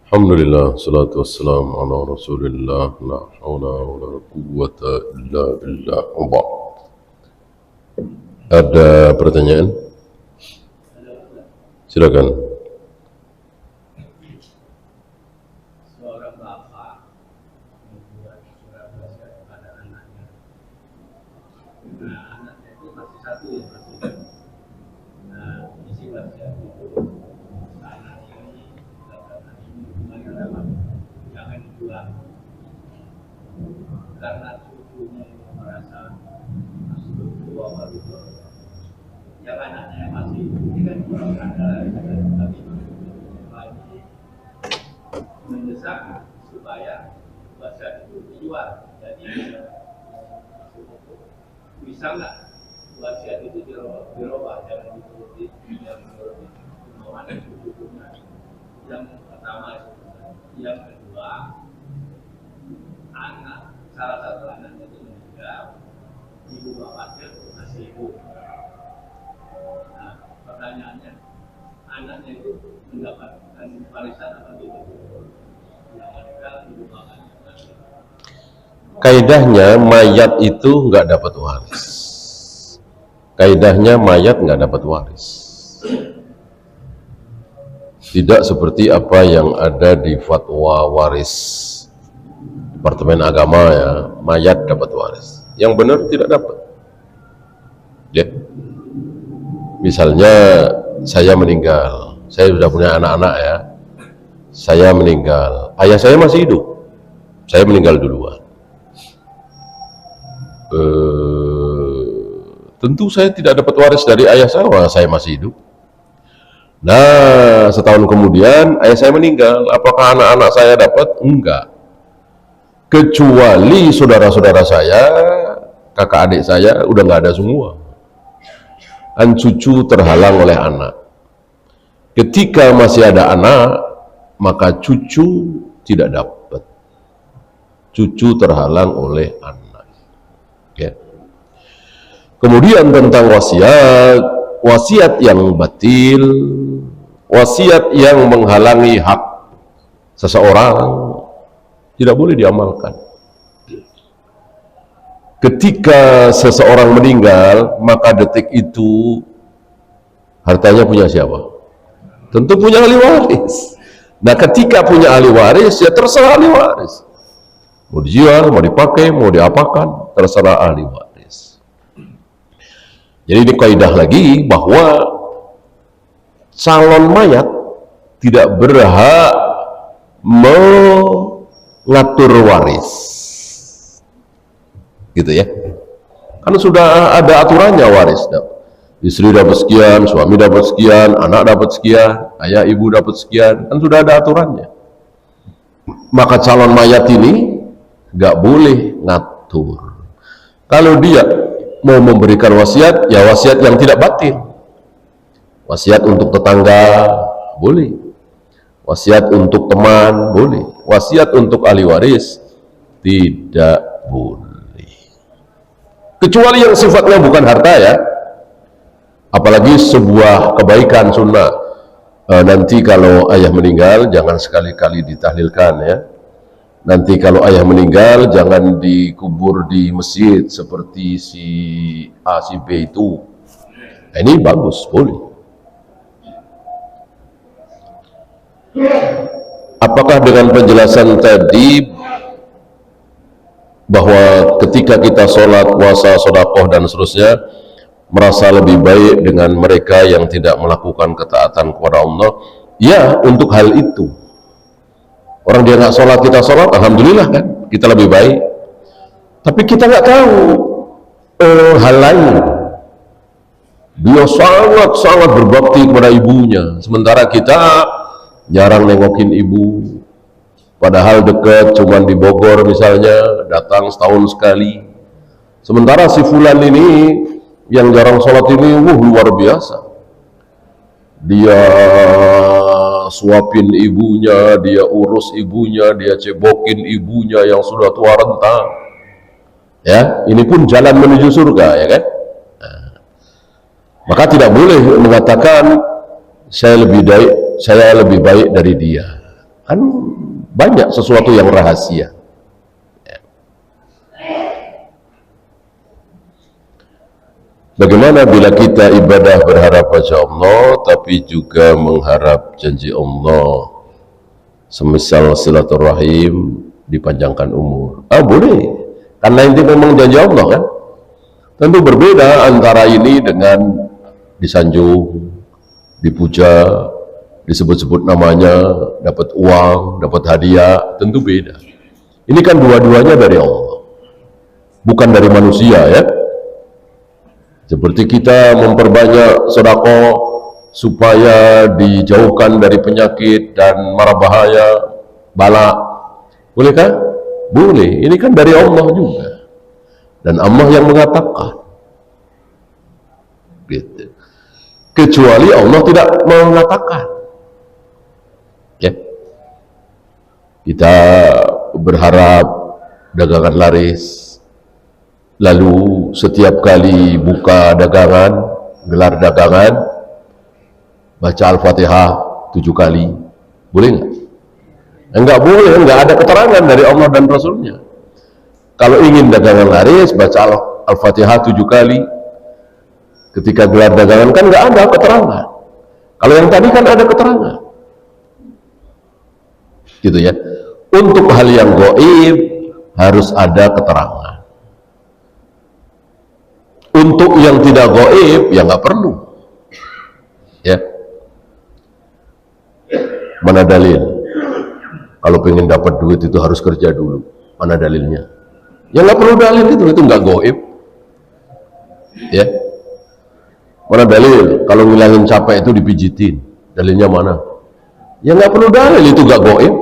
Alhamdulillah, salatu wassalamu ala rasulillah, la hawla wa la quwwata illa billah. Ada pertanyaan? Silakan. Seorang bapak membuat surat wasiat kepada anaknya. Nah, anaknya itu masih satu yang masih. Nah, isi wasiat itu anak ini hubungannya dapat jangan dijual karena cucunya itu merasa masih tua baru yang anaknya masih ini kan orang ada tapi lagi mendesak supaya wasiat itu dijual. Jadi bisa nggak wasiat itu dirubah jangan dituruti kemauan cucunya. Yang pertama itu. Yang kedua, salah satu anaknya itu meninggal, ibu bapaknya masih hidup. Nah, pertanyaannya, anaknya itu mendapatkan warisan apa tidak? Yang meninggal ibu bapaknya masih hidup. Kaidahnya mayat itu nggak dapat waris. Kaidahnya mayat nggak dapat waris. Tidak seperti apa yang ada di fatwa waris Departemen Agama ya, mayat dapat waris. Yang benar tidak dapat. Ya. Misalnya saya meninggal, saya sudah punya anak-anak ya. Saya meninggal, ayah saya masih hidup. Saya meninggal duluan. Tentu saya tidak dapat waris dari ayah saya masih hidup. Nah, setahun kemudian ayah saya meninggal. Apakah anak-anak saya dapat? Enggak. Kecuali saudara-saudara saya, kakak adik saya udah nggak ada semua. Kan cucu terhalang oleh anak. Ketika masih ada anak, maka cucu tidak dapat. Cucu terhalang oleh anak. Ya. Kemudian tentang wasiat, wasiat yang batil, wasiat yang menghalangi hak seseorang tidak boleh diamalkan. Ketika seseorang meninggal, maka detik itu hartanya punya siapa? Tentu punya ahli waris. Nah, ketika punya ahli waris, ya terserah ahli waris. Mau dijual, mau dipakai, mau diapakan, terserah ahli waris. Jadi ini kaidah lagi bahwa calon mayat tidak berhak mengatur waris, gitu ya. Kan sudah ada aturannya waris. Istri dapat sekian, suami dapat sekian, anak dapat sekian, ayah ibu dapat sekian, kan sudah ada aturannya. Maka calon mayat ini nggak boleh ngatur. Kalau dia mau memberikan wasiat, ya wasiat yang tidak batil. Wasiat untuk tetangga boleh, wasiat untuk teman boleh, wasiat untuk ahli waris tidak boleh, kecuali yang sifatnya bukan harta ya. Apalagi sebuah kebaikan sunnah. Nanti kalau ayah meninggal jangan sekali-kali ditahlilkan ya. Nanti kalau ayah meninggal jangan dikubur di masjid seperti si A si B itu. Ini bagus, boleh. Apakah dengan penjelasan tadi bahwa ketika kita sholat, puasa, sedekah dan seterusnya merasa lebih baik dengan mereka yang tidak melakukan ketaatan kepada Allah? Ya, untuk hal itu. Orang dia nggak sholat, kita sholat, alhamdulillah kan, kita lebih baik. Tapi kita nggak tahu hal lain. Dia sangat berbakti kepada ibunya, sementara kita jarang nengokin ibu. Padahal dekat, cuman di Bogor misalnya, datang setahun sekali. Sementara si fulan ini yang jarang sholat ini, luar biasa. Dia suapin ibunya, dia urus ibunya, dia cebokin ibunya yang sudah tua renta. Ya, ini pun jalan menuju surga, ya kan? Nah, maka tidak boleh mengatakan saya lebih baik dari dia. Kan banyak sesuatu yang rahasia. Bagaimana bila kita ibadah berharap wajah Allah tapi juga mengharap janji Allah, semisal silaturahim, dipanjangkan umur? Boleh, karena ini memang janji Allah kan. Tentu berbeda antara ini dengan disanjung, dipuja, disebut-sebut namanya, dapat uang, dapat hadiah, tentu beda. Ini kan dua-duanya dari Allah, bukan dari manusia ya. Seperti kita memperbanyak sedekah supaya dijauhkan dari penyakit dan mara bahaya, bala. Boleh kan? Boleh. Ini kan dari Allah juga. Dan Allah yang mengatakan. Gitu. Kecuali Allah tidak mengatakan. Ya. Kita berharap dagangan laris. Lalu setiap kali buka dagangan, gelar dagangan, baca Al-Fatihah 7 kali. Boleh nggak? Enggak boleh, enggak ada keterangan dari Allah dan Rasulnya. Kalau ingin dagangan laris, baca Al-Fatihah 7 kali. Ketika gelar dagangan kan enggak ada keterangan. Kalau yang tadi kan ada keterangan. Gitu ya. Untuk hal yang gaib harus ada keterangan. Untuk yang tidak gaib ya nggak perlu. Ya. Mana dalil? Kalau pengen dapat duit itu harus kerja dulu. Mana dalilnya? Ya nggak perlu dalil itu nggak gaib. Ya. Mana dalil? Kalau ngilangin capek itu dipijitin. Dalilnya mana? Ya nggak perlu dalil, itu nggak gaib.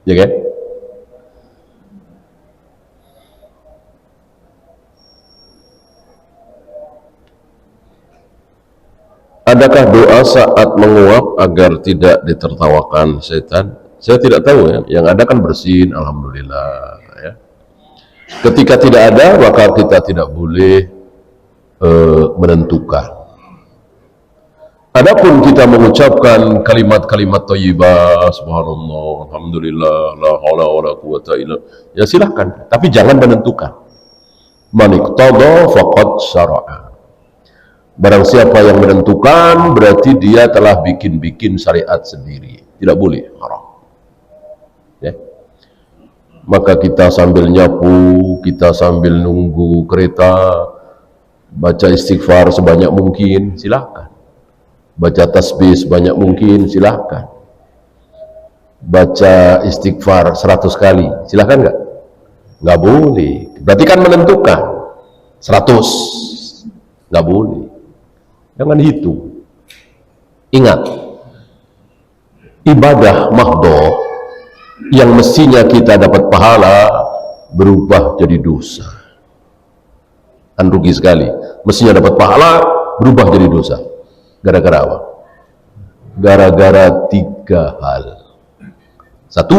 Ya kan? Adakah doa saat menguap agar tidak ditertawakan setan? Saya tidak tahu ya. Yang ada kan bersin, alhamdulillah. Ya. Ketika tidak ada, maka kita tidak boleh menentukan. Adapun kita mengucapkan kalimat-kalimat thayyibah, subhanallah, alhamdulillah, la haula wala quwata illa, ya silahkan. Tapi jangan menentukan. Man iqtada faqad syara'a. Barang siapa yang menentukan, berarti dia telah bikin syariat sendiri. Tidak boleh, haram. Ya. Maka kita sambil nyapu, kita sambil nunggu kereta, baca istighfar sebanyak mungkin, silahkan. Baca tasbih sebanyak mungkin, silahkan. Baca istighfar 100 kali, silahkan nggak? Nggak boleh. Berarti kan menentukan 100, nggak boleh. Jangan hitung. Ingat, ibadah mahdhah yang mestinya kita dapat pahala berubah jadi dosa. Kan rugi sekali. Mestinya dapat pahala berubah jadi dosa. Gara-gara apa? Gara-gara 3 hal. 1,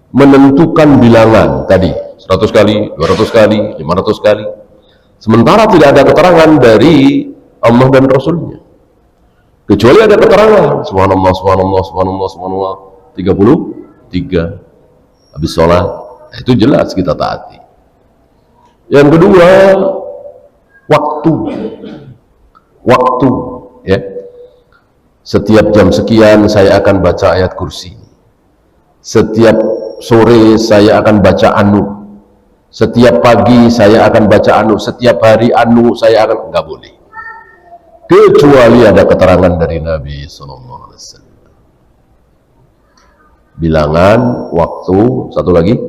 menentukan bilangan tadi 100 kali, 200 kali, 500 kali. Sementara tidak ada keterangan dari Allah dan Rasulnya. Kecuali ada keterangan, subhanallah, subhanallah, subhanallah, subhanallah, 33 habis sholat, itu jelas kita taati. Yang kedua, waktu, ya. Setiap jam sekian saya akan baca ayat kursi. Setiap sore saya akan baca anu. Setiap pagi saya akan baca anu. Setiap hari anu saya akan, nggak boleh. Kecuali ada keterangan dari Nabi SAW. Bilangan, waktu, satu lagi,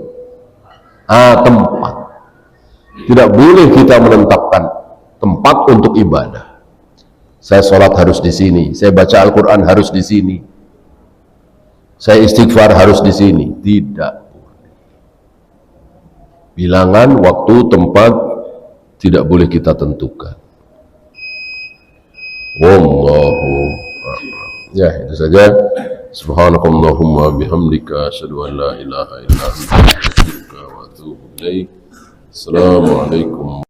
tempat. Tidak boleh kita menetapkan tempat untuk ibadah. Saya sholat harus di sini, saya baca Al-Quran harus di sini, saya istighfar harus di sini. Tidak. Bilangan, waktu, tempat tidak boleh kita tentukan. Wallahu a'lam. Ya, itu saja. Subhanakallahumma bihamdika asyhadu an la ilaha illa anta astaghfiruka wa atubu ilaik. Assalamualaikum.